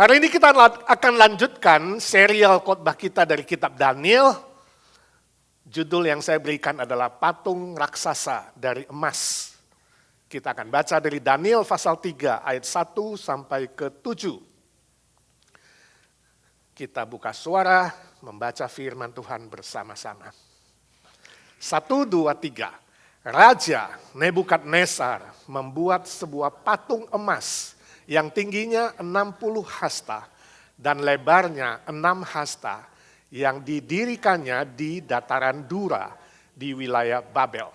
Hari ini kita akan lanjutkan serial khotbah kita dari kitab Daniel. Judul yang saya berikan adalah Patung Raksasa dari Emas. Kita akan baca dari Daniel pasal 3 ayat 1 sampai ke 7. Kita buka suara membaca firman Tuhan bersama-sama. 1, 2, 3. Raja Nebukadnezar membuat sebuah patung emas yang tingginya 60 hasta dan lebarnya 6 hasta yang didirikannya di dataran Dura di wilayah Babel.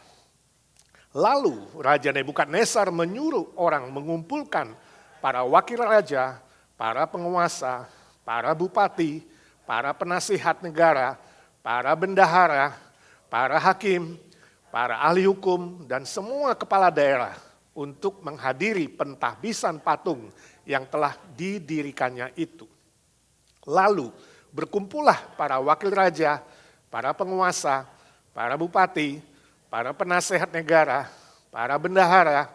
Lalu Raja Nebukadnezar menyuruh orang mengumpulkan para wakil raja, para penguasa, para bupati, para penasihat negara, para bendahara, para hakim, para ahli hukum, dan semua kepala daerah untuk menghadiri pentahbisan patung yang telah didirikannya itu. Lalu berkumpullah para wakil raja, para penguasa, para bupati, para penasehat negara, para bendahara,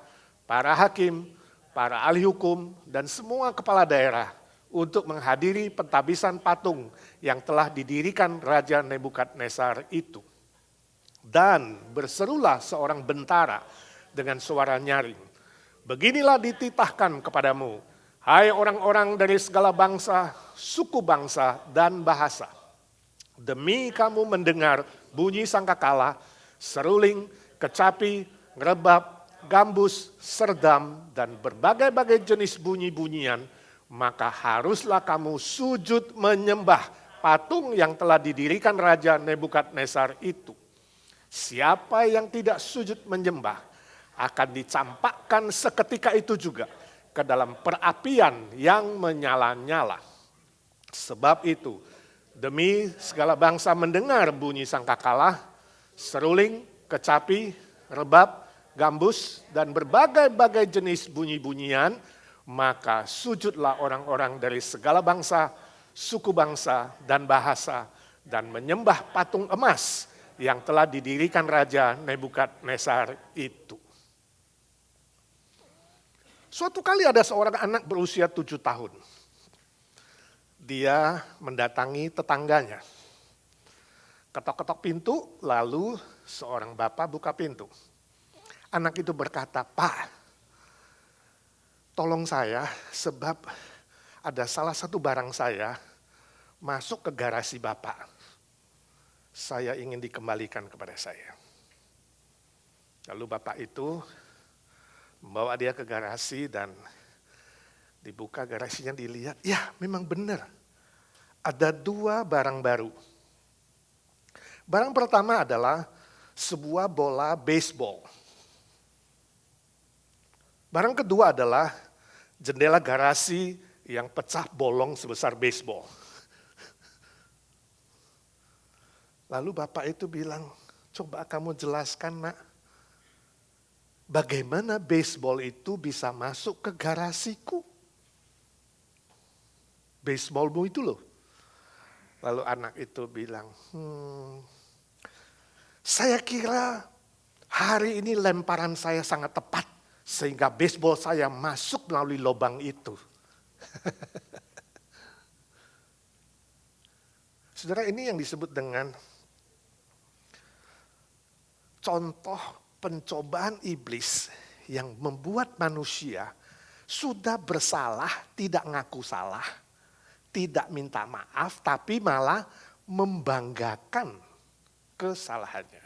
para hakim, para ahli hukum, dan semua kepala daerah untuk menghadiri pentahbisan patung yang telah didirikan Raja Nebukadnezar itu. Dan berserulah seorang bentara dengan suara nyaring, beginilah dititahkan kepadamu, hai orang-orang dari segala bangsa, suku bangsa, dan bahasa. Demi kamu mendengar bunyi sangkakala, seruling, kecapi, ngerebab, gambus, serdam, dan berbagai-bagai jenis bunyi-bunyian, maka haruslah kamu sujud menyembah patung yang telah didirikan Raja Nebukadnezar itu. Siapa yang tidak sujud menyembah akan dicampakkan seketika itu juga ke dalam perapian yang menyala-nyala. Sebab itu, demi segala bangsa mendengar bunyi sangkakala, seruling, kecapi, rebab, gambus, dan berbagai-bagai jenis bunyi-bunyian, maka sujudlah orang-orang dari segala bangsa, suku bangsa, dan bahasa, dan menyembah patung emas yang telah didirikan Raja Nebukadnezar itu. Suatu kali ada seorang anak berusia 7 tahun. Dia mendatangi tetangganya. Ketok-ketok pintu, lalu seorang bapak buka pintu. Anak itu berkata, "Pak, tolong saya sebab ada salah satu barang saya masuk ke garasi Bapak. Saya ingin dikembalikan kepada saya." Lalu bapak itu membawa dia ke garasi dan dibuka garasinya, dilihat, ya memang benar. Ada 2 barang baru. Barang pertama adalah sebuah bola baseball. Barang kedua adalah jendela garasi yang pecah bolong sebesar baseball. Lalu bapak itu bilang, "Coba kamu jelaskan, Nak, bagaimana baseball itu bisa masuk ke garasiku? Baseballmu itu loh." Lalu anak itu bilang, "Saya kira hari ini lemparan saya sangat tepat sehingga baseball saya masuk melalui lubang itu." Saudara, ini yang disebut dengan contoh pencobaan iblis yang membuat manusia sudah bersalah, tidak ngaku salah, tidak minta maaf, tapi malah membanggakan kesalahannya.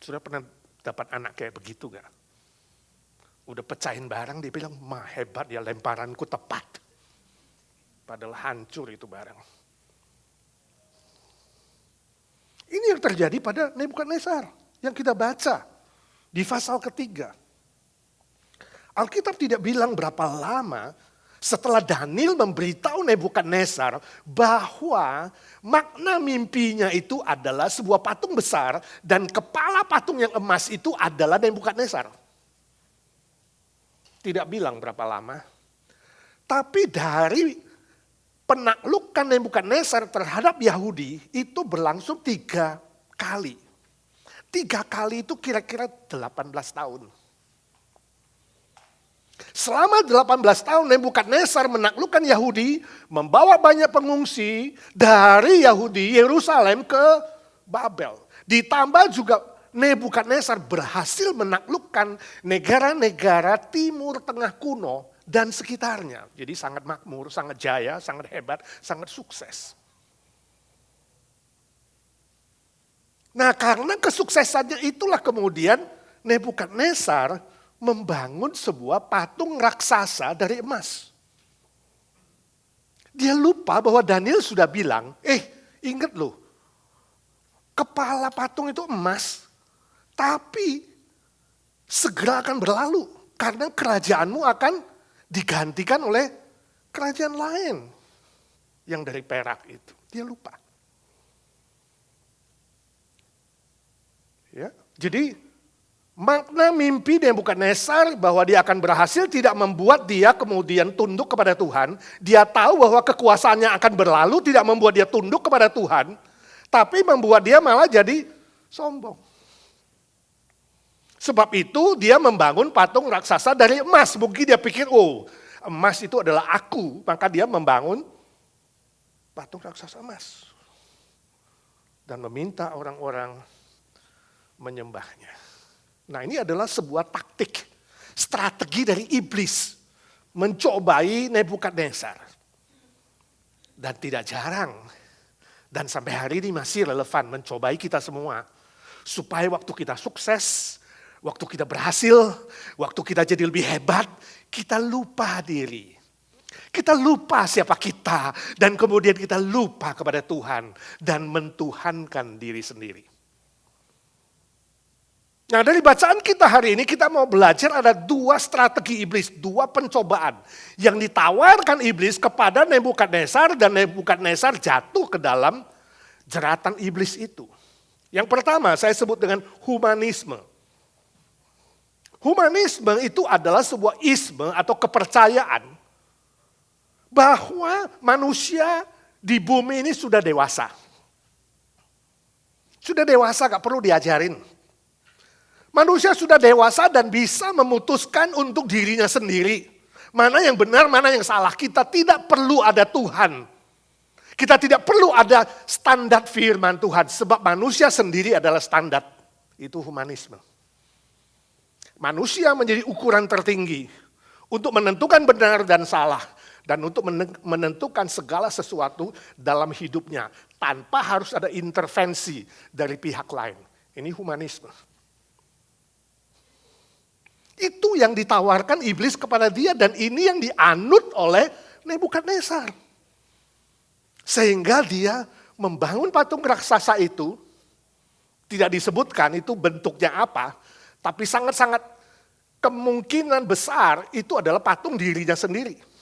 Sudah pernah dapat anak kayak begitu gak? Udah pecahin barang, dia bilang, "Mah hebat ya, lemparanku tepat." Padahal hancur itu barang. Ini yang terjadi pada Nebukadnezar yang kita baca di pasal ketiga. Alkitab tidak bilang berapa lama setelah Daniel memberitahu Nebukadnezar bahwa makna mimpinya itu adalah sebuah patung besar dan kepala patung yang emas itu adalah Nebukadnezar. Tidak bilang berapa lama. Tapi dari penaklukan Nebukadnezar terhadap Yahudi itu berlangsung 3 kali. 3 kali itu kira-kira 18 tahun. Selama 18 tahun Nebukadnezar menaklukkan Yahudi, membawa banyak pengungsi dari Yahudi, Yerusalem ke Babel. Ditambah juga Nebukadnezar berhasil menaklukkan negara-negara Timur Tengah kuno dan sekitarnya. Jadi sangat makmur, sangat jaya, sangat hebat, sangat sukses. Nah, karena kesuksesannya itulah kemudian Nebukadnezar membangun sebuah patung raksasa dari emas. Dia lupa bahwa Daniel sudah bilang, ingat loh, kepala patung itu emas, tapi segera akan berlalu karena kerajaanmu akan digantikan oleh kerajaan lain yang dari perak itu. Dia lupa. Ya, jadi makna mimpi Nebukadnezar bahwa dia akan berhasil tidak membuat dia kemudian tunduk kepada Tuhan. Dia tahu bahwa kekuasaannya akan berlalu tidak membuat dia tunduk kepada Tuhan, tapi membuat dia malah jadi sombong. Sebab itu dia membangun patung raksasa dari emas. Mungkin dia pikir, emas itu adalah aku, maka dia membangun patung raksasa emas. Dan meminta orang-orang menyembahnya. Nah, ini adalah sebuah taktik, strategi dari iblis mencobai Nebukadnezar. Dan tidak jarang, dan sampai hari ini masih relevan mencobai kita semua. Supaya waktu kita sukses, waktu kita berhasil, waktu kita jadi lebih hebat, kita lupa diri. Kita lupa siapa kita, dan kemudian kita lupa kepada Tuhan dan mentuhankan diri sendiri. Nah, dari bacaan kita hari ini kita mau belajar ada dua strategi iblis, dua pencobaan yang ditawarkan iblis kepada Nebukadnezar dan Nebukadnezar jatuh ke dalam jeratan iblis itu. Yang pertama saya sebut dengan humanisme. Humanisme itu adalah sebuah isme atau kepercayaan bahwa manusia di bumi ini sudah dewasa. Sudah dewasa, gak perlu diajarin. Manusia sudah dewasa dan bisa memutuskan untuk dirinya sendiri. Mana yang benar, mana yang salah. Kita tidak perlu ada Tuhan. Kita tidak perlu ada standar firman Tuhan. Sebab manusia sendiri adalah standar. Itu humanisme. Manusia menjadi ukuran tertinggi untuk menentukan benar dan salah. Dan untuk menentukan segala sesuatu dalam hidupnya. Tanpa harus ada intervensi dari pihak lain. Ini humanisme. Itu yang ditawarkan iblis kepada dia dan ini yang dianut oleh Nebukadnezar. Sehingga dia membangun patung raksasa itu, tidak disebutkan itu bentuknya apa, tapi sangat-sangat kemungkinan besar itu adalah patung dirinya sendiri.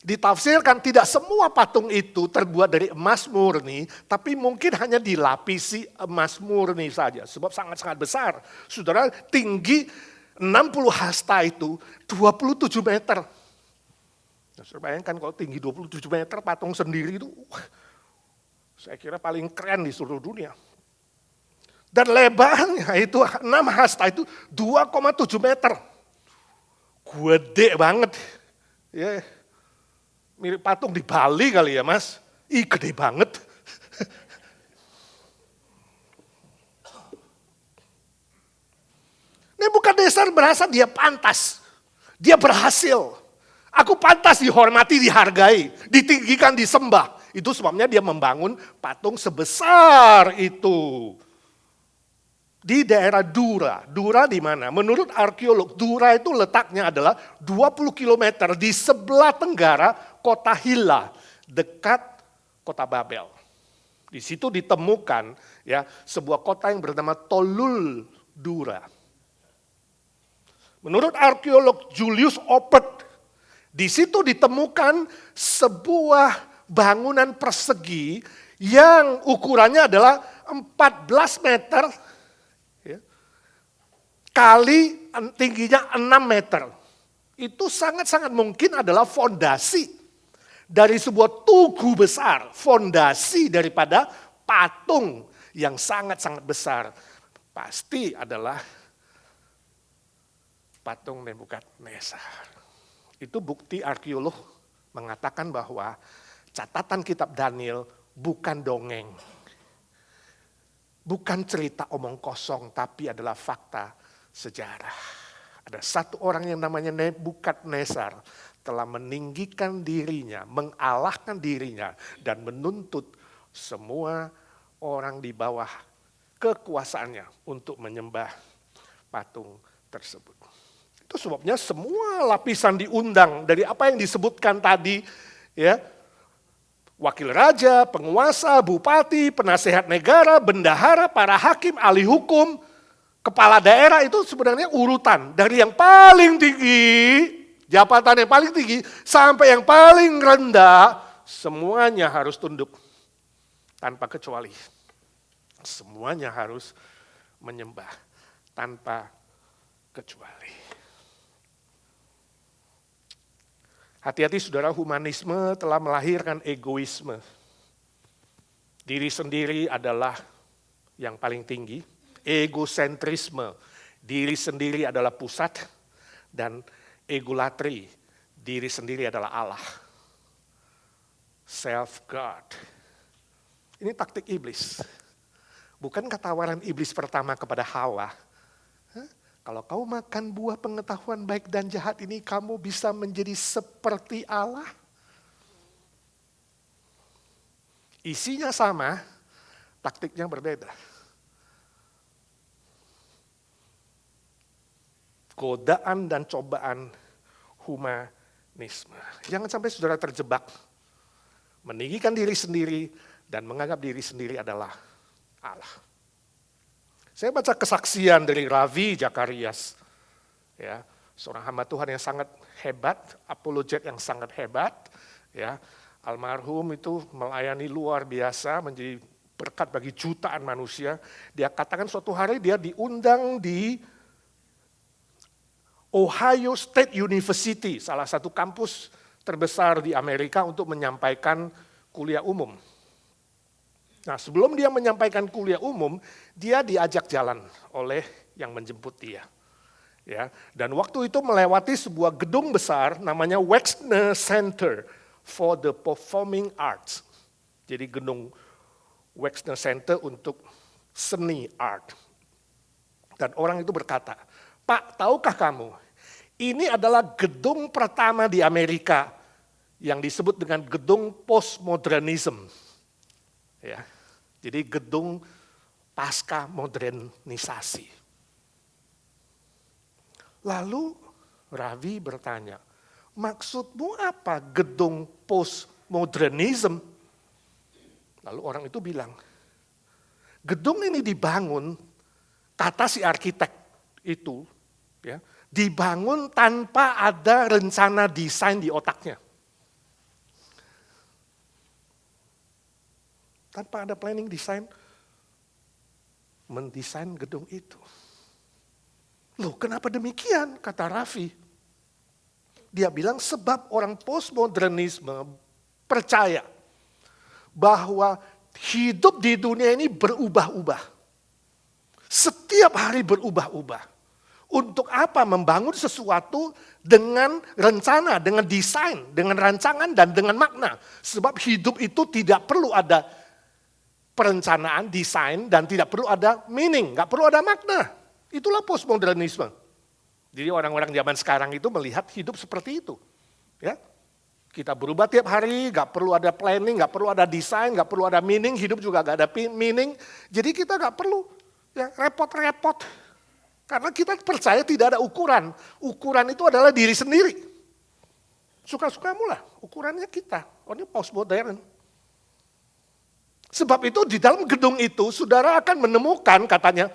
Ditafsirkan tidak semua patung itu terbuat dari emas murni, tapi mungkin hanya dilapisi emas murni saja. Sebab sangat-sangat besar. Saudara, tinggi 60 hasta itu 27 meter. Nah, saudara bayangkan kalau tinggi 27 meter patung sendiri itu, saya kira paling keren di seluruh dunia. Dan lebarnya itu 6 hasta itu 2,7 meter. Gede banget. Ya. Mirip patung di Bali kali ya mas. Gede banget. Nebukadnezar merasa dia pantas. Dia berhasil. Aku pantas dihormati, dihargai, ditinggikan, disembah. Itu sebabnya dia membangun patung sebesar itu. Di daerah Dura. Dura di mana? Menurut arkeolog, Dura itu letaknya adalah 20 km di sebelah tenggara kota Hilla, dekat kota Babel. Di situ ditemukan ya sebuah kota yang bernama Tolul Dura. Menurut arkeolog Julius Oppert, di situ ditemukan sebuah bangunan persegi yang ukurannya adalah 14 meter kali tingginya 6 meter. Itu sangat-sangat mungkin adalah fondasi dari sebuah tugu besar. Fondasi daripada patung yang sangat-sangat besar. Pasti adalah patung Nebukadnezar. Itu bukti arkeolog mengatakan bahwa catatan kitab Daniel bukan dongeng. Bukan cerita omong kosong, tapi adalah fakta sejarah. Ada satu orang yang namanya Nebukadnezar telah meninggikan dirinya, mengalahkan dirinya, dan menuntut semua orang di bawah kekuasaannya untuk menyembah patung tersebut. Itu sebabnya semua lapisan diundang dari apa yang disebutkan tadi, ya, wakil raja, penguasa, bupati, penasehat negara, bendahara, para hakim, ahli hukum, kepala daerah itu sebenarnya urutan dari yang paling tinggi, jabatan yang paling tinggi sampai yang paling rendah, semuanya harus tunduk tanpa kecuali. Semuanya harus menyembah tanpa kecuali. Hati-hati saudara, humanisme telah melahirkan egoisme. Diri sendiri adalah yang paling tinggi. Egosentrisme, diri sendiri adalah pusat. Dan egolatri, diri sendiri adalah Allah. Self-God. Ini taktik iblis. Bukankah tawaran iblis pertama kepada Hawa? Kalau kau makan buah pengetahuan baik dan jahat ini, kamu bisa menjadi seperti Allah. Isinya sama, taktiknya berbeda. Godaan dan cobaan humanisme. Jangan sampai saudara terjebak, meninggikan diri sendiri dan menganggap diri sendiri adalah Allah. Saya baca kesaksian dari Ravi Zacharias, ya, seorang hamba Tuhan yang sangat hebat, apologet yang sangat hebat, ya, almarhum itu melayani luar biasa, menjadi berkat bagi jutaan manusia. Dia katakan suatu hari dia diundang di Ohio State University, salah satu kampus terbesar di Amerika untuk menyampaikan kuliah umum. Nah, sebelum dia menyampaikan kuliah umum, dia diajak jalan oleh yang menjemput dia. Ya, dan waktu itu melewati sebuah gedung besar namanya Wexner Center for the Performing Arts. Jadi gedung Wexner Center untuk seni art. Dan orang itu berkata, "Pak, tahukah kamu, ini adalah gedung pertama di Amerika yang disebut dengan gedung postmodernism." Ya. Jadi gedung pasca modernisasi. Lalu Ravi bertanya, maksudmu apa gedung postmodernism? Lalu orang itu bilang, gedung ini dibangun, kata si arsitek itu, ya, dibangun tanpa ada rencana desain di otaknya. Tanpa ada planning desain, mendesain gedung itu. Loh, kenapa demikian? Kata Ravi. Dia bilang sebab orang postmodernisme percaya bahwa hidup di dunia ini berubah-ubah. Setiap hari berubah-ubah. Untuk apa membangun sesuatu dengan rencana, dengan desain, dengan rancangan, dan dengan makna. Sebab hidup itu tidak perlu ada perencanaan, desain, dan tidak perlu ada meaning, nggak perlu ada makna. Itulah postmodernisme. Jadi orang-orang zaman sekarang itu melihat hidup seperti itu. Ya, kita berubah tiap hari, nggak perlu ada planning, nggak perlu ada desain, nggak perlu ada meaning, hidup juga nggak ada meaning. Jadi kita nggak perlu ya repot-repot. Karena kita percaya tidak ada ukuran. Ukuran itu adalah diri sendiri. Suka-sukamu lah, ukurannya kita. Oh, ini postmodern. Sebab itu di dalam gedung itu saudara akan menemukan katanya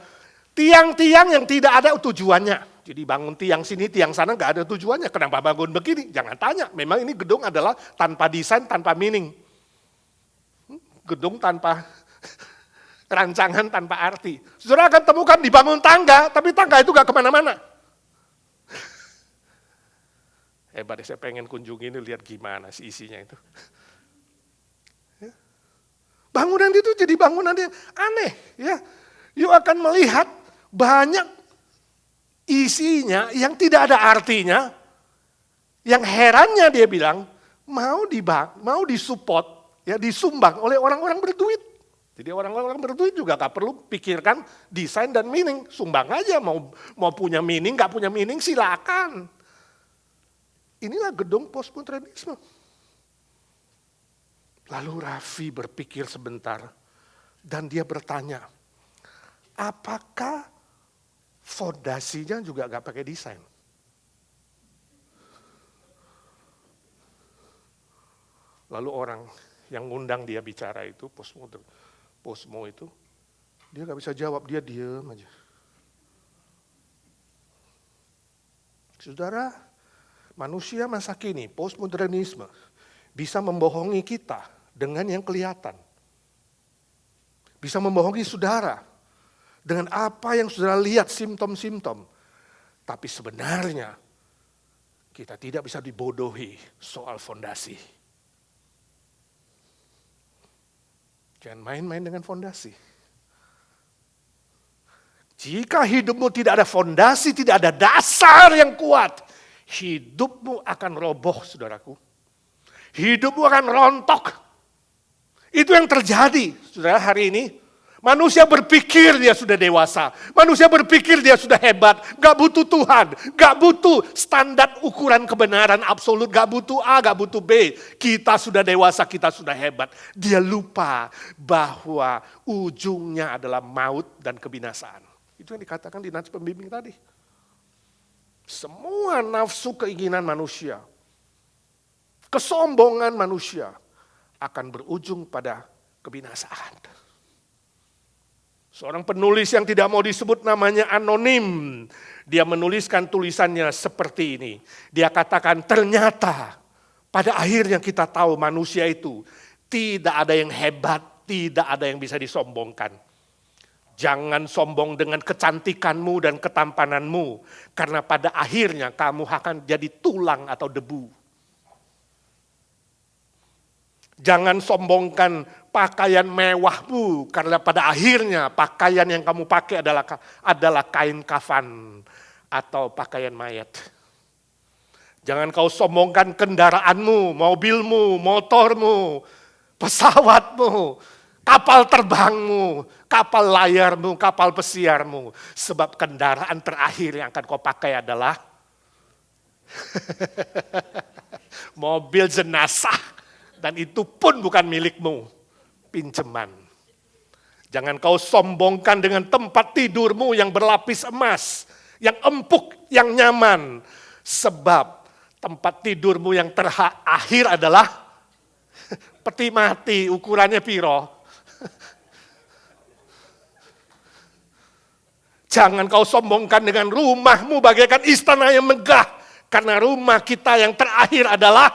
tiang-tiang yang tidak ada tujuannya. Jadi bangun tiang sini, tiang sana nggak ada tujuannya. Kenapa bangun begini? Jangan tanya. Memang ini gedung adalah tanpa desain, tanpa meaning. Gedung tanpa rancangan, tanpa arti. Saudara akan temukan dibangun tangga, tapi tangga itu nggak kemana-mana. Hebat, saya pengen kunjungi ini, lihat gimana sih isinya itu. Bangunan itu jadi bangunan yang aneh, ya. You akan melihat banyak isinya yang tidak ada artinya, yang herannya dia bilang, mau disupport, ya disumbang oleh orang-orang berduit. Jadi orang-orang berduit juga gak perlu pikirkan desain dan meaning, sumbang aja, mau punya meaning, gak punya meaning silakan. Inilah gedung postmodernisme. Lalu Raffi berpikir sebentar dan dia bertanya, apakah fondasinya juga gak pakai desain? Lalu orang yang ngundang dia bicara itu, Postmo itu, dia gak bisa jawab, dia diam aja. Saudara, manusia masa kini, postmodernisme, bisa membohongi kita dengan yang kelihatan. Bisa membohongi saudara dengan apa yang saudara lihat simptom-simptom. Tapi sebenarnya kita tidak bisa dibodohi soal fondasi. Jangan main-main dengan fondasi. Jika hidupmu tidak ada fondasi, tidak ada dasar yang kuat, hidupmu akan roboh, saudaraku. Hidupmu akan rontok. Itu yang terjadi, saudara, hari ini. Manusia berpikir dia sudah dewasa. Manusia berpikir dia sudah hebat. Gak butuh Tuhan. Gak butuh standar ukuran kebenaran absolut. Gak butuh A, gak butuh B. Kita sudah dewasa, kita sudah hebat. Dia lupa bahwa ujungnya adalah maut dan kebinasaan. Itu yang dikatakan di nats pembimbing tadi. Semua nafsu keinginan manusia, kesombongan manusia akan berujung pada kebinasaan. Seorang penulis yang tidak mau disebut namanya anonim, dia menuliskan tulisannya seperti ini. Dia katakan ternyata pada akhirnya kita tahu manusia itu tidak ada yang hebat, tidak ada yang bisa disombongkan. Jangan sombong dengan kecantikanmu dan ketampananmu, karena pada akhirnya kamu akan jadi tulang atau debu. Jangan sombongkan pakaian mewahmu, karena pada akhirnya pakaian yang kamu pakai adalah kain kafan atau pakaian mayat. Jangan kau sombongkan kendaraanmu, mobilmu, motormu, pesawatmu, kapal terbangmu, kapal layarmu, kapal pesiarmu. Sebab kendaraan terakhir yang akan kau pakai adalah mobil jenazah. Dan itu pun bukan milikmu, pinjaman. Jangan kau sombongkan dengan tempat tidurmu yang berlapis emas, yang empuk, yang nyaman. Sebab tempat tidurmu yang terakhir adalah peti mati, ukurannya piro. Jangan kau sombongkan dengan rumahmu bagaikan istana yang megah. Karena rumah kita yang terakhir adalah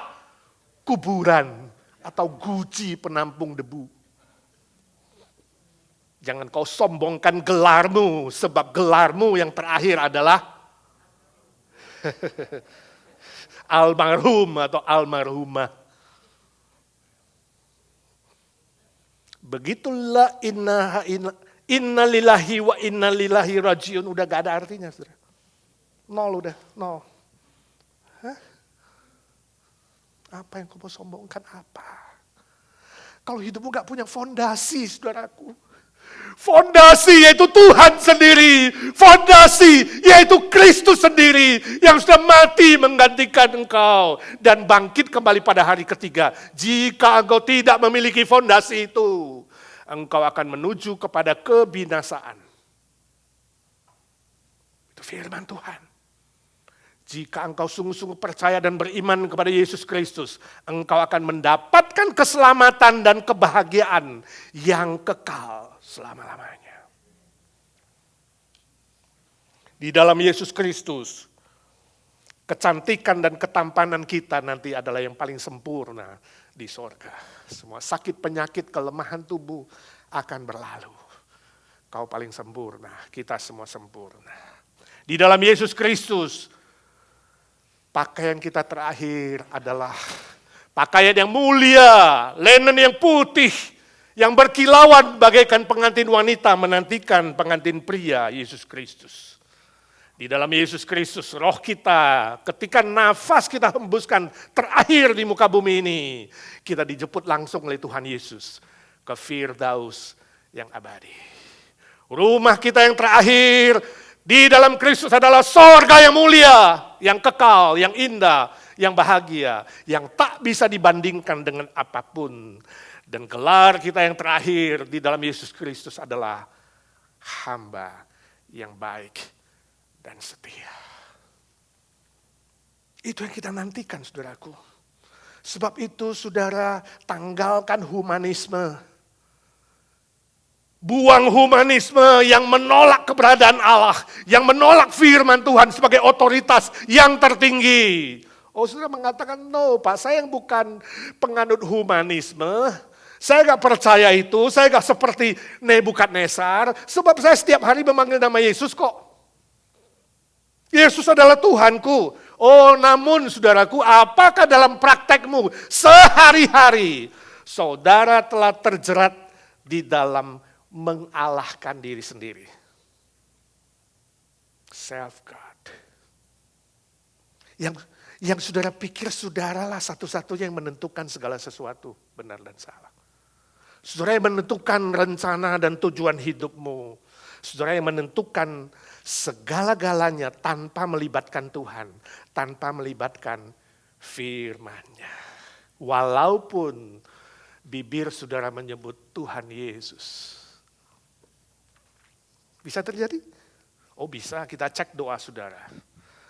kuburan. Atau guci penampung debu. Jangan kau sombongkan gelarmu, sebab gelarmu yang terakhir adalah almarhum atau almarhumah. Begitulah inna lillahi wa inna lillahi rajiun, udah gak ada artinya, saudara. Nol udah, nol. Apa yang kau mau sombongkan apa? Kalau hidupmu gak punya fondasi, saudaraku. Fondasi yaitu Tuhan sendiri. Fondasi yaitu Kristus sendiri. Yang sudah mati menggantikan engkau. Dan bangkit kembali pada hari ketiga. Jika engkau tidak memiliki fondasi itu, engkau akan menuju kepada kebinasaan. Itu firman Tuhan. Jika engkau sungguh-sungguh percaya dan beriman kepada Yesus Kristus, engkau akan mendapatkan keselamatan dan kebahagiaan yang kekal selama-lamanya. Di dalam Yesus Kristus, kecantikan dan ketampanan kita nanti adalah yang paling sempurna di sorga. Semua sakit, penyakit, kelemahan tubuh akan berlalu. Kau paling sempurna, kita semua sempurna. Di dalam Yesus Kristus, pakaian kita terakhir adalah pakaian yang mulia, linen yang putih, yang berkilauan bagaikan pengantin wanita menantikan pengantin pria Yesus Kristus. Di dalam Yesus Kristus, roh kita, ketika nafas kita hembuskan terakhir di muka bumi ini, kita dijemput langsung oleh Tuhan Yesus ke Firdaus yang abadi. Rumah kita yang terakhir di dalam Kristus adalah sorga yang mulia, yang kekal, yang indah, yang bahagia, yang tak bisa dibandingkan dengan apapun. Dan gelar kita yang terakhir di dalam Yesus Kristus adalah hamba yang baik dan setia. Itu yang kita nantikan, saudaraku. Sebab itu, saudara, tanggalkan humanisme. Buang humanisme yang menolak keberadaan Allah, yang menolak firman Tuhan sebagai otoritas yang tertinggi. Oh, saudara mengatakan, no Pak, saya yang bukan penganut humanisme. Saya gak percaya itu, saya gak seperti Nebukadnezar, sebab saya setiap hari memanggil nama Yesus kok. Yesus adalah Tuhanku. Oh, namun saudaraku, apakah dalam praktekmu sehari-hari saudara telah terjerat di dalam mengalahkan diri sendiri? Self-God. Yang saudara pikir saudaralah satu-satunya yang menentukan segala sesuatu, benar dan salah. Saudara yang menentukan rencana dan tujuan hidupmu. Saudara yang menentukan segala-galanya tanpa melibatkan Tuhan, tanpa melibatkan firman-Nya. Walaupun bibir saudara menyebut Tuhan Yesus. Bisa terjadi? Oh bisa, kita cek doa saudara.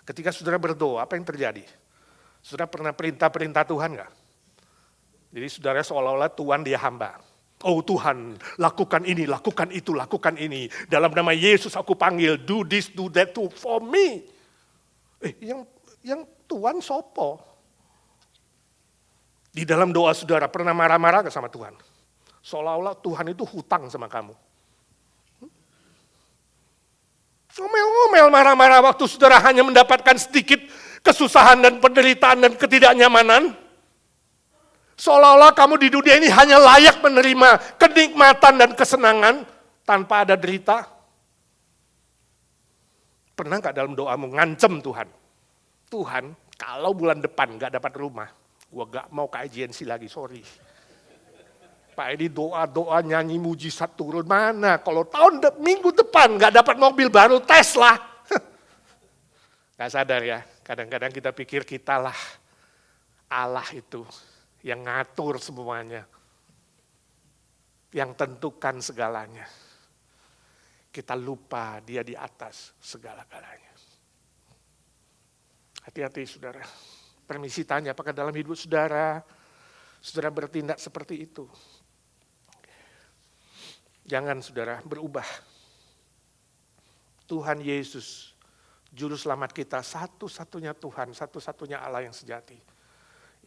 Ketika saudara berdoa, apa yang terjadi? Saudara pernah perintah-perintah Tuhan enggak? Jadi saudara seolah-olah Tuhan dia hamba. Oh Tuhan, lakukan ini, lakukan itu, lakukan ini. Dalam nama Yesus aku panggil, do this, do that for me. Yang Tuhan sopo. Di dalam doa saudara pernah marah-marah gak sama Tuhan? Seolah-olah Tuhan itu hutang sama kamu. Ngomel-ngomel marah-marah waktu saudara hanya mendapatkan sedikit kesusahan dan penderitaan dan ketidaknyamanan. Seolah-olah kamu di dunia ini hanya layak menerima kenikmatan dan kesenangan tanpa ada derita. Pernah gak dalam doamu ngancem Tuhan? Tuhan, kalau bulan depan gak dapat rumah, gua gak mau ke IGNC lagi, sorry. Pak ini doa-doa nyanyi mujizat turun mana? Kalau minggu depan gak dapat mobil baru Tesla. Gak sadar ya, kadang-kadang kita pikir kitalah Allah itu yang ngatur semuanya, yang tentukan segalanya. Kita lupa dia di atas segala-galanya. Hati-hati saudara. Permisi tanya, apakah dalam hidup saudara bertindak seperti itu? Jangan saudara berubah. Tuhan Yesus, Juru Selamat kita, satu-satunya Tuhan, satu-satunya Allah yang sejati.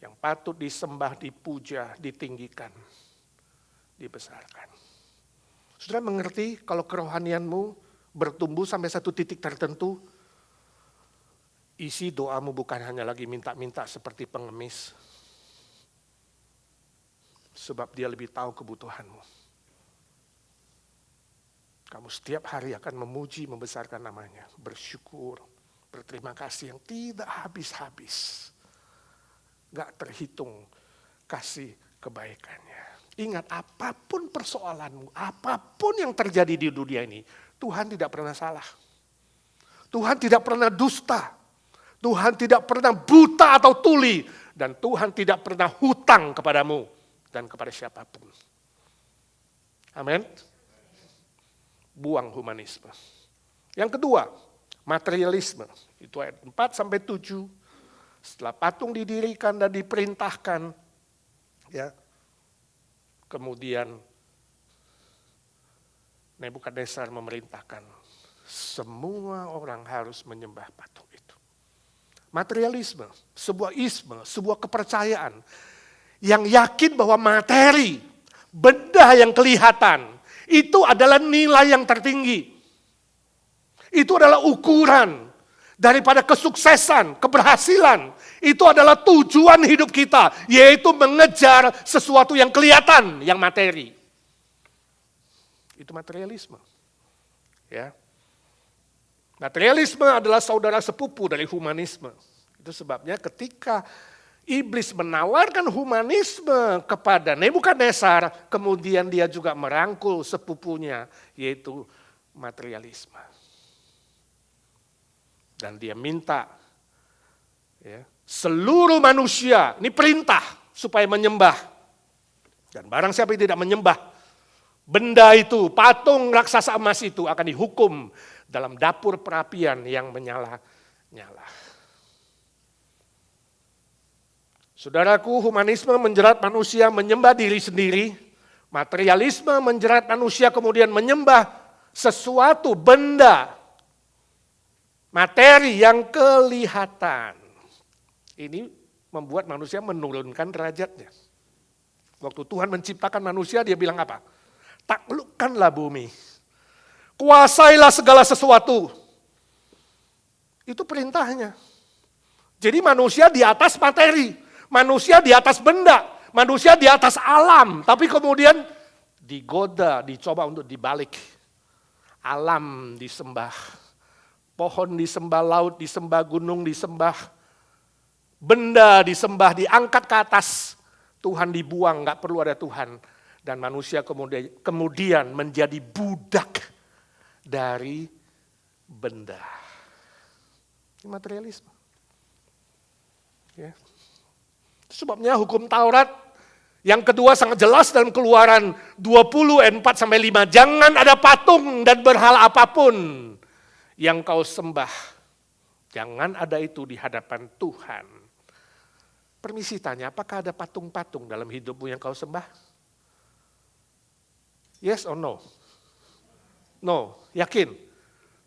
Yang patut disembah, dipuja, ditinggikan, dibesarkan. Saudara mengerti kalau kerohanianmu bertumbuh sampai satu titik tertentu, isi doamu bukan hanya lagi minta-minta seperti pengemis. Sebab dia lebih tahu kebutuhanmu. Kamu setiap hari akan memuji, membesarkan namanya, bersyukur, berterima kasih yang tidak habis-habis. Gak terhitung kasih kebaikannya. Ingat, apapun persoalanmu, apapun yang terjadi di dunia ini, Tuhan tidak pernah salah. Tuhan tidak pernah dusta. Tuhan tidak pernah buta atau tuli. Dan Tuhan tidak pernah hutang kepadamu dan kepada siapapun. Amin. Buang humanisme. Yang kedua, materialisme. Itu ayat 4-7. Setelah patung didirikan dan diperintahkan, ya, kemudian Nebukadnezar memerintahkan semua orang harus menyembah patung itu. Materialisme, sebuah isme, sebuah kepercayaan yang yakin bahwa materi, benda yang kelihatan, itu adalah nilai yang tertinggi. Itu adalah ukuran daripada kesuksesan, keberhasilan. Itu adalah tujuan hidup kita, yaitu mengejar sesuatu yang kelihatan, yang materi. Itu materialisme. Ya. Materialisme adalah saudara sepupu dari humanisme. Itu sebabnya ketika iblis menawarkan humanisme kepada Nebukadnezar, kemudian dia juga merangkul sepupunya, yaitu materialisme. Dan dia minta seluruh manusia, ini perintah supaya menyembah. Dan barang siapa yang tidak menyembah benda itu, patung raksasa emas itu akan dihukum dalam dapur perapian yang menyala-nyala. Saudaraku, humanisme menjerat manusia menyembah diri sendiri, materialisme menjerat manusia kemudian menyembah sesuatu, benda, materi yang kelihatan. Ini membuat manusia menurunkan derajatnya. Waktu Tuhan menciptakan manusia, dia bilang apa? Taklukkanlah bumi. Kuasailah segala sesuatu. Itu perintahnya. Jadi manusia di atas materi, manusia di atas benda, manusia di atas alam. Tapi kemudian digoda, dicoba untuk dibalik. Alam disembah, pohon disembah, laut disembah, gunung disembah, benda disembah, diangkat ke atas. Tuhan dibuang, gak perlu ada Tuhan. Dan manusia kemudian menjadi budak dari benda. Ini materialisme. Ya. Sebabnya hukum Taurat yang kedua sangat jelas dalam Keluaran 20 ayat 4 sampai 5. Jangan ada patung dan berhala apapun yang kau sembah. Jangan ada itu di hadapan Tuhan. Permisi tanya, apakah ada patung-patung dalam hidupmu yang kau sembah? Yes or no? No, yakin?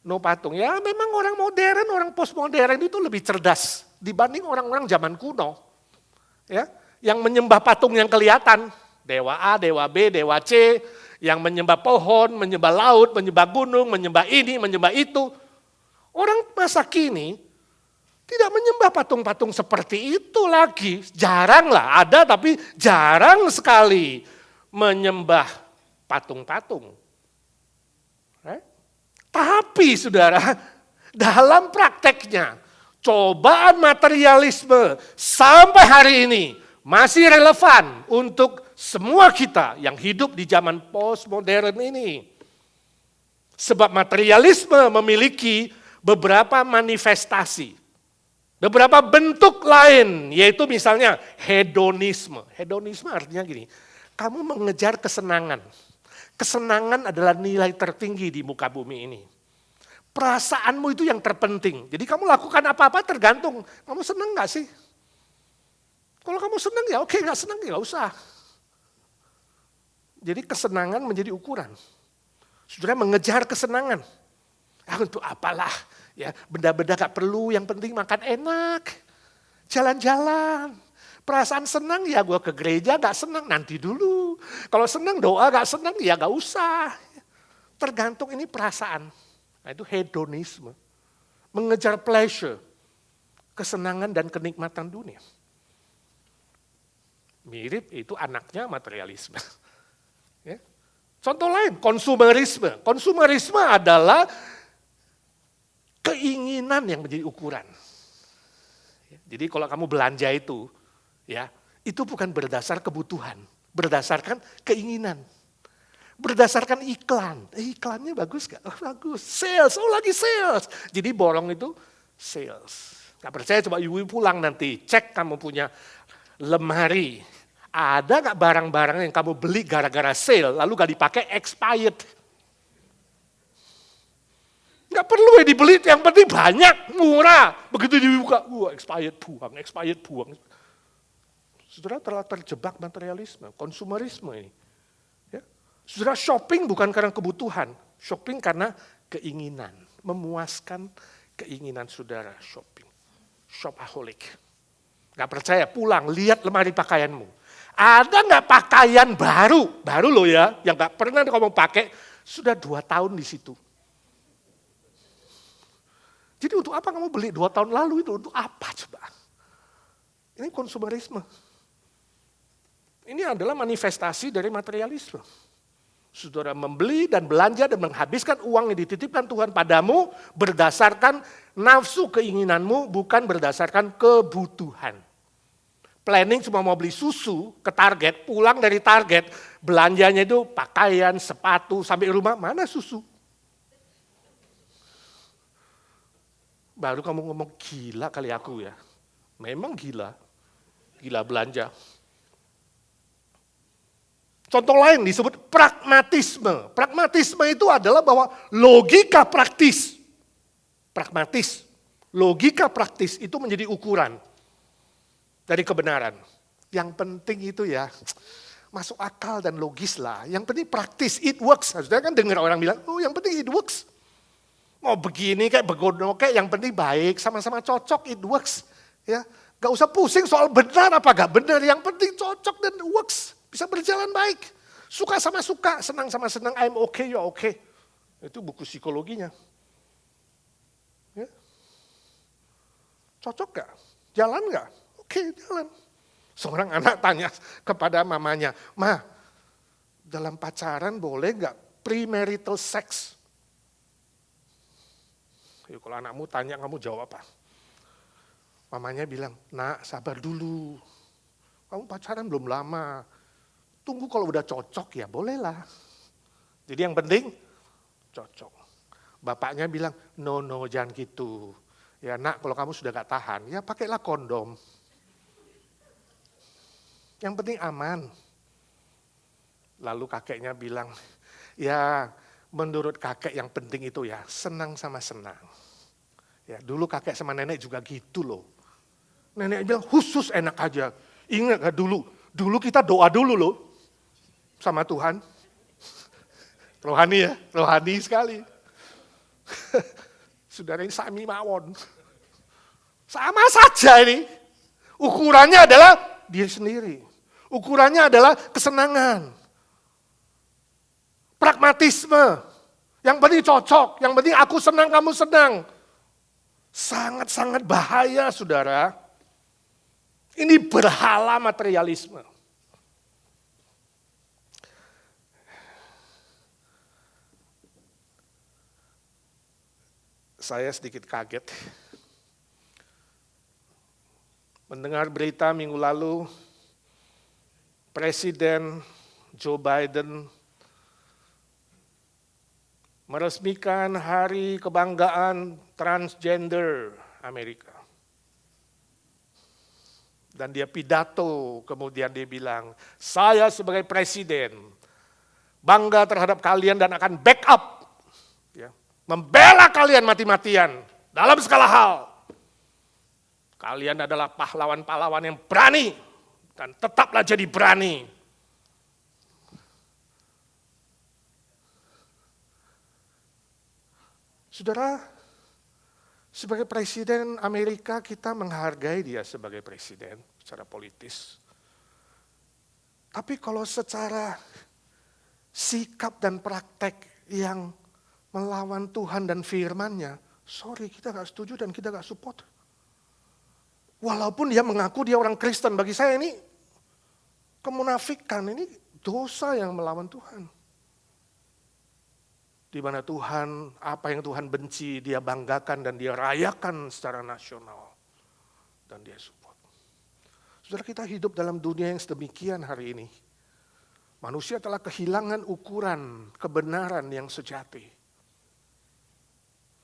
No patung. Ya memang orang modern, orang postmodern itu lebih cerdas dibanding orang-orang zaman kuno. Ya, yang menyembah patung yang kelihatan, dewa A, dewa B, dewa C, yang menyembah pohon, menyembah laut, menyembah gunung, menyembah ini, menyembah itu. Orang masa kini tidak menyembah patung-patung seperti itu lagi. Jarang lah, ada tapi jarang sekali menyembah patung-patung. Tapi saudara, dalam prakteknya, cobaan materialisme sampai hari ini masih relevan untuk semua kita yang hidup di zaman postmodern ini. Sebab materialisme memiliki beberapa manifestasi, beberapa bentuk lain, yaitu misalnya hedonisme. Hedonisme artinya gini, kamu mengejar kesenangan. Kesenangan adalah nilai tertinggi di muka bumi ini. Perasaanmu itu yang terpenting. Jadi kamu lakukan apa-apa tergantung, kamu senang gak sih? Kalau kamu senang ya oke, gak senang ya gak usah. Jadi kesenangan menjadi ukuran. Saudara mengejar kesenangan. Untuk apalah, ya benda-benda gak perlu, yang penting makan enak. Jalan-jalan. Perasaan senang ya gue ke gereja, gak senang nanti dulu. Kalau senang doa, gak senang ya gak usah. Tergantung ini perasaan. Nah itu hedonisme. Mengejar pleasure, kesenangan dan kenikmatan dunia. Mirip itu anaknya materialisme. Ya. Contoh lain, konsumerisme. Konsumerisme adalah keinginan yang menjadi ukuran. Jadi kalau kamu belanja itu, ya, itu bukan berdasar kebutuhan, berdasarkan keinginan, berdasarkan iklan. Iklannya bagus gak? Oh, bagus. Sales, oh lagi sales. Jadi borong itu sales. Gak percaya coba ibu pulang nanti, cek kamu punya lemari. Ada gak barang-barang yang kamu beli gara-gara sale, lalu gak dipakai expired? Gak perlu ya dibeli, yang penting banyak, murah. Begitu dibuka, expired buang. Saudara telah terjebak materialisme, konsumerisme ini. Ya. Saudara shopping bukan karena kebutuhan, shopping karena keinginan. Memuaskan keinginan saudara shopping. Shopaholic. Gak percaya, pulang, lihat lemari pakaianmu. Ada gak pakaian baru loh ya, yang gak pernah kamu pakai, sudah 2 tahun di situ. Jadi untuk apa kamu beli 2 tahun lalu itu, untuk apa coba? Ini konsumerisme. Ini adalah manifestasi dari materialisme. Saudara membeli dan belanja dan menghabiskan uang yang dititipkan Tuhan padamu berdasarkan nafsu keinginanmu, bukan berdasarkan kebutuhan. Planning cuma mau beli susu ke Target, pulang dari Target, belanjanya itu pakaian, sepatu, sampai rumah, mana susu? Baru kamu ngomong gila kali aku ya. Memang gila, gila belanja. Contoh lain disebut pragmatisme. Pragmatisme itu adalah bahwa logika praktis. Pragmatis. Logika praktis itu menjadi ukuran dari kebenaran. Yang penting itu ya masuk akal dan logis lah. Yang penting praktis, it works. Saudara kan dengar orang bilang, oh yang penting it works. Mau begini kayak begono kayak yang penting baik, sama-sama cocok, it works. Ya, gak usah pusing soal benar apa gak benar, yang penting cocok dan works. Bisa berjalan baik. Suka sama suka, senang sama senang, I'm okay, you're okay. Itu buku psikologinya. Ya. Cocok gak? Jalan gak? Oke, jalan. Seorang anak tanya kepada mamanya, Ma, dalam pacaran boleh gak premarital sex? Ya, kalau anakmu tanya, kamu jawab apa? Mamanya bilang, nak sabar dulu. Kamu pacaran belum lama. Tunggu kalau udah cocok ya bolehlah. Jadi yang penting cocok. Bapaknya bilang, no jangan gitu. Ya nak kalau kamu sudah gak tahan, ya pakailah kondom. Yang penting aman. Lalu kakeknya bilang, ya menurut kakek yang penting itu ya senang sama senang. Ya dulu kakek sama nenek juga gitu loh. Nenek bilang khusus enak aja. Ingat gak dulu kita doa dulu loh. Sama Tuhan. Rohani ya, rohani sekali. Saudara ini sami mawon. Sama saja ini. Ukurannya adalah dia sendiri. Ukurannya adalah kesenangan. Pragmatisme. Yang penting cocok, yang penting aku senang, kamu senang. Sangat-sangat bahaya saudara. Ini berhala materialisme. Saya sedikit kaget mendengar berita minggu lalu Presiden Joe Biden meresmikan hari kebanggaan transgender Amerika. Dan dia pidato, kemudian dia bilang, saya sebagai presiden bangga terhadap kalian dan akan backup. Membela kalian mati-matian dalam segala hal. Kalian adalah pahlawan-pahlawan yang berani dan tetaplah jadi berani. Saudara, sebagai presiden Amerika kita menghargai dia sebagai presiden secara politis. Tapi kalau secara sikap dan praktek yang melawan Tuhan dan firman-Nya, sorry kita gak setuju dan kita gak support. Walaupun dia mengaku dia orang Kristen, bagi saya ini kemunafikan, ini dosa yang melawan Tuhan. Di mana Tuhan, apa yang Tuhan benci, dia banggakan dan dia rayakan secara nasional. Dan dia support. Saudara, kita hidup dalam dunia yang sedemikian hari ini. Manusia telah kehilangan ukuran kebenaran yang sejati.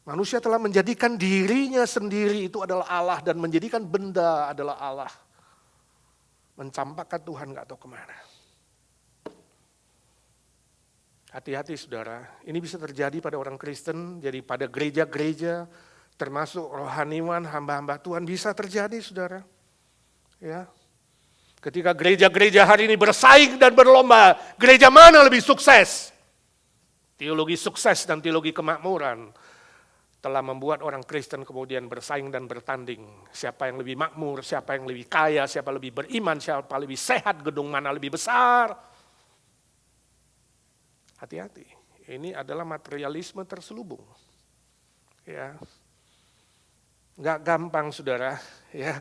Manusia telah menjadikan dirinya sendiri itu adalah Allah dan menjadikan benda adalah Allah. Mencampakkan Tuhan gak tahu kemana. Hati-hati saudara, ini bisa terjadi pada orang Kristen, jadi pada gereja-gereja, termasuk rohaniwan, hamba-hamba Tuhan bisa terjadi saudara. Ya. Ketika gereja-gereja hari ini bersaing dan berlomba, gereja mana lebih sukses? Teologi sukses dan teologi kemakmuran telah membuat orang Kristen kemudian bersaing dan bertanding. Siapa yang lebih makmur, siapa yang lebih kaya, siapa lebih beriman, siapa lebih sehat, gedung mana lebih besar. Hati-hati, ini adalah materialisme terselubung. Ya, nggak gampang saudara. Ya,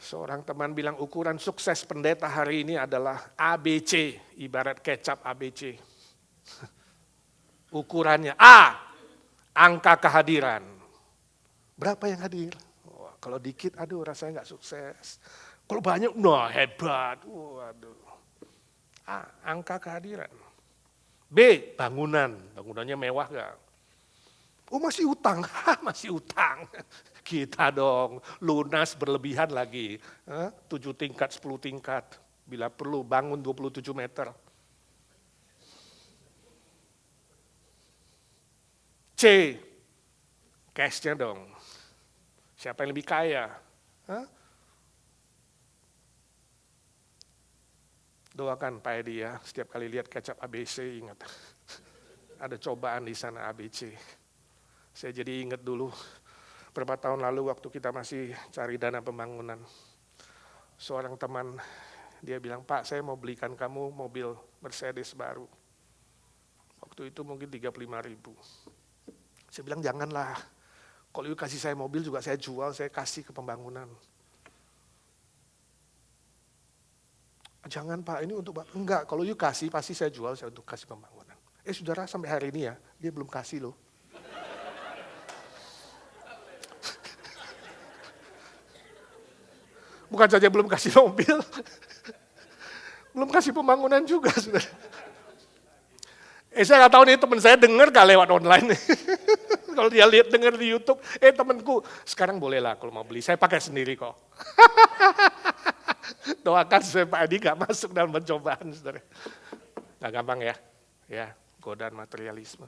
Seorang teman bilang ukuran sukses pendeta hari ini adalah ABC, ibarat kecap ABC. Ukurannya A, angka kehadiran. Berapa yang hadir? Wah, kalau dikit, aduh rasanya nggak sukses. Kalau banyak, nah hebat. Waduh. A, angka kehadiran. B, bangunannya mewah nggak? Oh masih utang, masih utang. Kita dong, lunas berlebihan lagi. 7 tingkat, 10 tingkat. Bila perlu bangun 27 meter. C, cash-nya dong. Siapa yang lebih kaya? Doakan Pak Edi ya, setiap kali lihat kecap ABC ingat. Ada cobaan di sana ABC. Saya jadi ingat dulu, beberapa tahun lalu waktu kita masih cari dana pembangunan. Seorang teman, dia bilang, Pak saya mau belikan kamu mobil Mercedes baru. Waktu itu mungkin 35.000. Saya bilang janganlah, kalau you kasih saya mobil juga saya jual, saya kasih ke pembangunan. Jangan Pak, ini untuk Bapak. Enggak, kalau you kasih pasti saya jual, saya untuk kasih pembangunan. Saudara sampai hari ini ya, dia belum kasih loh. Bukan saja belum kasih mobil, belum kasih pembangunan juga, saudara. Saya nggak tahu nih teman saya dengar gak lewat online. Kalau dia lihat dengar di YouTube, temanku sekarang bolehlah kalau mau beli, saya pakai sendiri kok. Doakan supaya Pak Adi gak masuk dalam pencobaan, saudara. Gak gampang ya, godaan materialisme.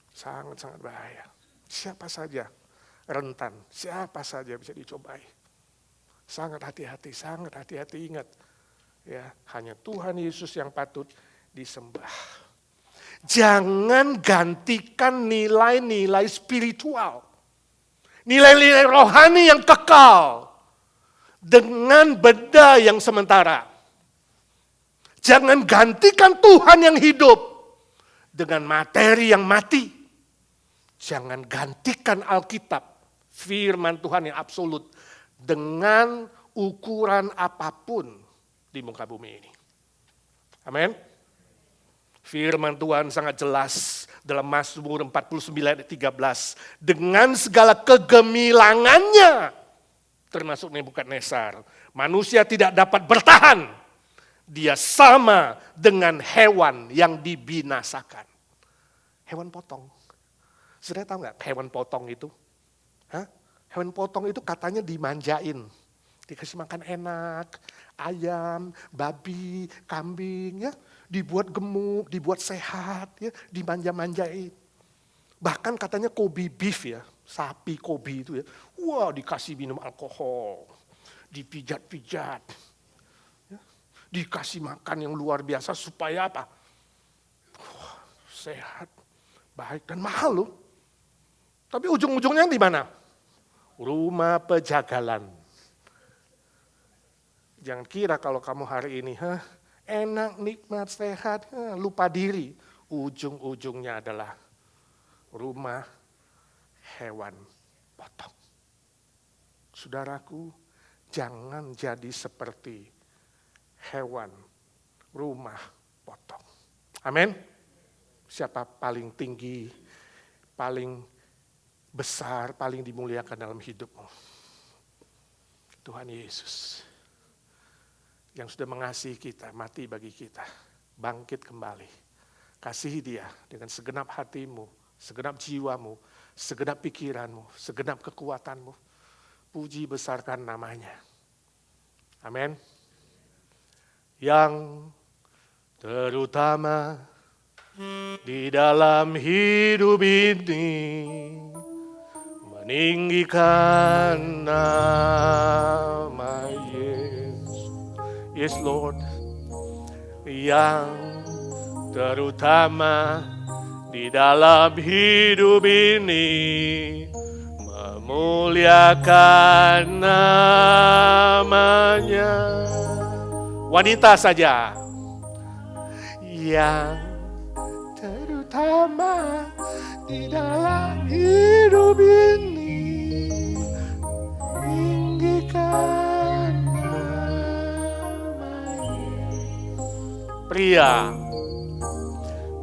Sangat-sangat bahaya. Siapa saja rentan, siapa saja bisa dicobai. Sangat hati-hati ingat. Ya, hanya Tuhan Yesus yang patut disembah. Jangan gantikan nilai-nilai spiritual. Nilai-nilai rohani yang kekal dengan benda yang sementara. Jangan gantikan Tuhan yang hidup dengan materi yang mati. Jangan gantikan Alkitab, firman Tuhan yang absolut, dengan ukuran apapun di muka bumi ini. Amin. Firman Tuhan sangat jelas dalam Mazmur 49 ayat 13. Dengan segala kegemilangannya, termasuk Nebukadnezar, manusia tidak dapat bertahan. Dia sama dengan hewan yang dibinasakan. Hewan potong. Saudara tahu nggak hewan potong itu? Hewan potong itu katanya dimanjain. Dikasih makan enak, ayam, babi, kambing, ya, dibuat gemuk, dibuat sehat, ya, dimanja-manjain. Bahkan katanya Kobe beef ya, sapi Kobe itu ya, wah dikasih minum alkohol, dipijat-pijat, ya, dikasih makan yang luar biasa supaya apa? Wah, sehat, baik dan mahal loh. Tapi ujung-ujungnya di mana? Rumah pejagalan. Jangan kira kalau kamu hari ini enak, nikmat, sehat, lupa diri. Ujung-ujungnya adalah rumah hewan potong. Saudaraku, jangan jadi seperti hewan rumah potong. Amin. Siapa paling tinggi, paling besar, paling dimuliakan dalam hidupmu? Tuhan Yesus. Yang sudah mengasihi kita, mati bagi kita, bangkit kembali. Kasihi dia dengan segenap hatimu, segenap jiwamu, segenap pikiranmu, segenap kekuatanmu. Puji besarkan namanya. Amin. Yang terutama di dalam hidup ini, meninggikan nama Yesus. Yes Lord, yang terutama di dalam hidup ini, memuliakan namanya. Wanita saja, yang terutama di dalam hidup ini, Dia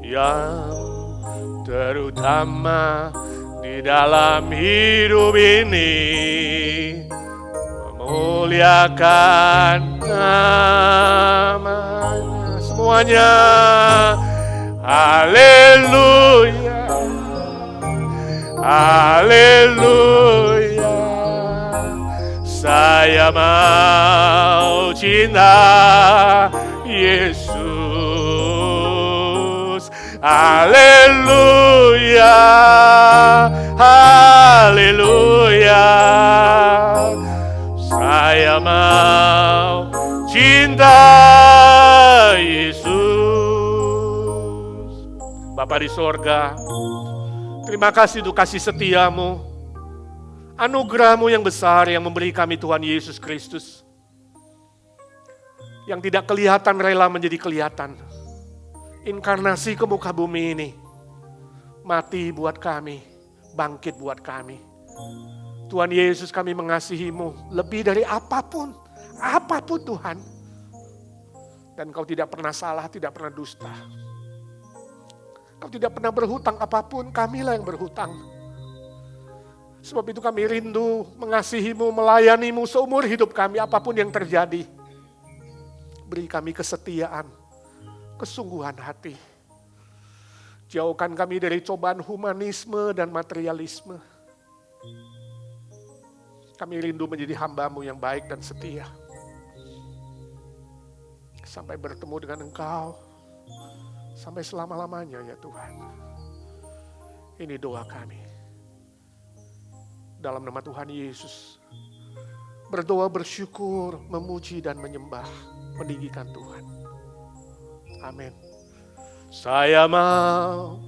yang terutama di dalam hidup ini, memuliakan nama-Nya. Semuanya, haleluya, haleluya. Saya mau cinta Yesus. Haleluya, haleluya. Saya mau cinta Yesus. Bapa di sorga, terima kasih untuk kasih setiamu, anugerahmu yang besar yang memberi kami Tuhan Yesus Kristus. Yang tidak kelihatan rela menjadi kelihatan. Inkarnasi ke muka bumi ini. Mati buat kami, bangkit buat kami. Tuhan Yesus, kami mengasihi-Mu lebih dari apapun. Apapun Tuhan. Dan Kau tidak pernah salah, tidak pernah dusta. Kau tidak pernah berhutang apapun, kamilah yang berhutang. Sebab itu kami rindu mengasihi-Mu, melayani-Mu seumur hidup kami, apapun yang terjadi. Beri kami kesetiaan, kesungguhan hati. Jauhkan kami dari cobaan humanisme dan materialisme. Kami rindu menjadi hamba-Mu yang baik dan setia. Sampai bertemu dengan Engkau, sampai selama-lamanya ya Tuhan. Ini doa kami. Dalam nama Tuhan Yesus, berdoa, bersyukur, memuji dan menyembah, meninggikan Tuhan. Amin. Saya mau